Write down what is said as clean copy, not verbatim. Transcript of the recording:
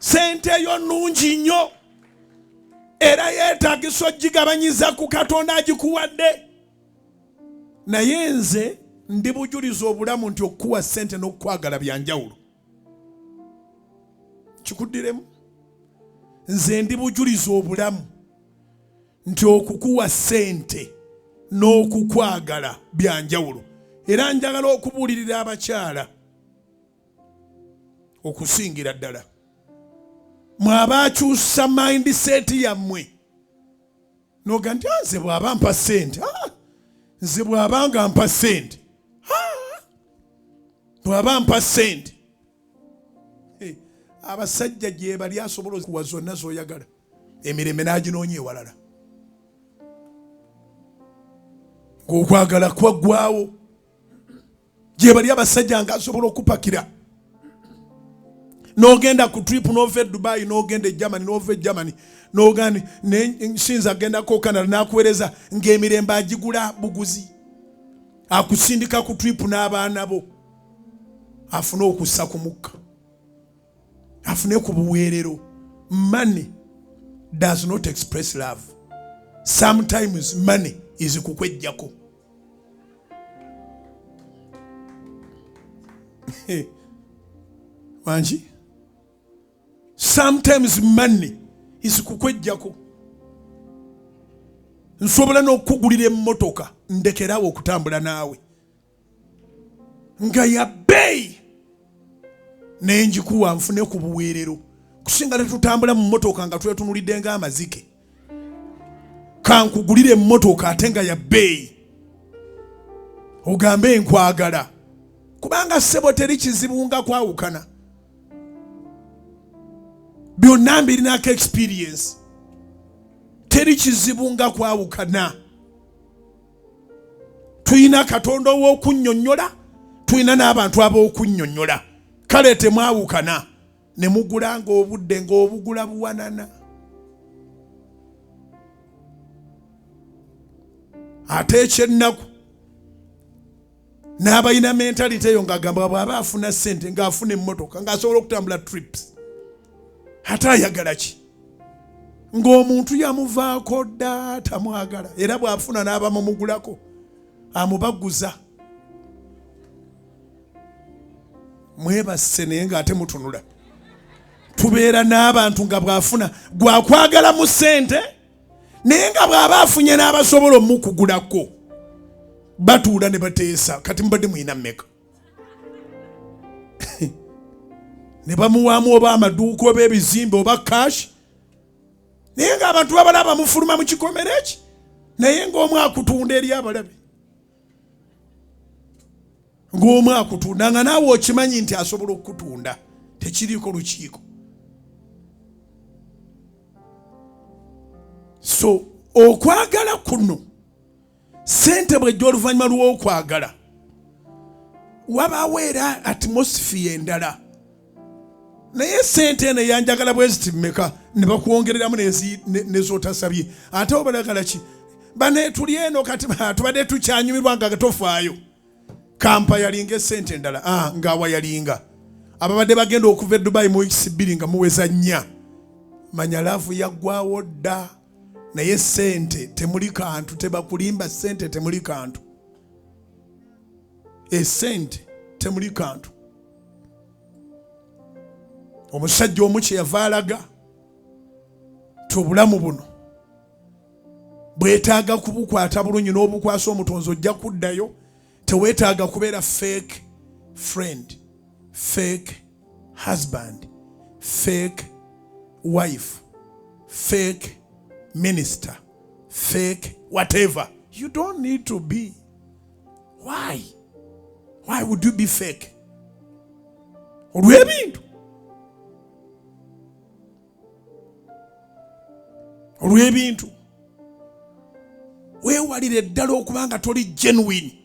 Sente yo nnungi nnyo era yeetagisa ogigabanyiza ku Katonda agikuwadde. Naye nze ndi bujuliza obulamu nti okuwa sente n'okwagala byanjawulo. Kikuddiremu? Nze ndi bujuliza obulamu nti okukuwa sente n'okukwagala byanjawulo. Era njagala okubuulirira abakyala okusingira ddala. Mwabakyusa mindset yammwe. Noga nti nze bw'aba mpa sente. Nze bw'abanga mpa sente. Bw'aba mpa sente. Abasajja gye bali asobola okuwa zonna z'oyagala. Emirembe n'aginoonya ewalala. Ng'okwagala kwaggwaawo. Gye bali abasajja nga asobola okupakira. N'ogenda ku trip n'ova e Dubai, n'ogenda e Germany, n'ova e Germany, n'ogandi nsinza agenda ko Canada n'akuweereza ng'emirembe agigula buguzi. Akusindika ku trip n'abaana bo. Afune okussa ku mukka. Afune ku buweerero. Money does not express love. Sometimes money is kukwejjako. Wanji? Sometimes money is kukwejjako. Nsobola n'okugulira emmotoka ndekerawo okutambula naawe nga ya bbeeyi naye njikuwa nfune ku buweerero kusinga ne tutambula mu mmotoka nga twetunulidde ng'amazike. Kankugulire emmotoka ate nga ya bbeeyi ogambe nkwagala kubanga ssebo teri kizibu nga kwawukana. Byonna mbirinako experience. Teri kizibu nga kwawukana. Tuyina Katonda ow'okunnyonnyola, tuyina n'abantu ab'okunnyonnyola. Kale temwawukana ne mugula ng'obudde ng'obugula buwanana. Ate ekyennaku n'abalina mentality eyo ng'agamba bw'aba afuna ssente ng'afuna emmotoka ng'asobola okutambula trips. Ate ayagala ki? Ng'omuntu yamuvaako dda tamwagala era bw'afuna n'abamumugulako amubaguza. Mwebase naye ng'ate mutunula. Tubeera n'abantu nga bw'afuna gwakwagala mu ssente naye nga bw'aba afunye n'abasobola omukugulako batuula ne bateesa kati mubadde muyina mmeka. Ne bamuwaamu oba amaduuka oba ebizimbe oba cash naye ng'abantu abalaba mufuluma mu kikomere eki naye ng'omu akutunda eri abalabe. Ng'omu akutunda nga naawe okimanyi nti asobola okukutunda tekiriiko lukiiko. So okwagala kuno sente bwejja oluvannyuma lw'okwagala wabaawo era atmosphere endala. Naye sente eno yanjagala bwe ziti mmeka ne bakwongereramu nezootasabye ate obalagala ki? Bane tuli eno kati tubadde tukyanyumirwa nga tofaayo. Kampa yalinga esente endala ng'awa yalinga. Ababadde bagenda okuva e Dubai mu weeks 2 nga muweza 4. Manya laavu yaggwawo dda. Naye sente temuli kantu, tebakulimba sente temuli kantu. Sente temuli kantu. Omusajja omu kye yava alaga ti obulamu buno bwetaaga kubukwata bulungi n'obukwasa omutonzi ojja kuddayo. Teweetaaga kubeera fake friend, fake husband, fake wife, fake minister, fake whatever. You don't need to be. Why? Why would you be fake? Olw'ebintu. Olw'ebintu. Weewalire ddala okubanga toli genuine.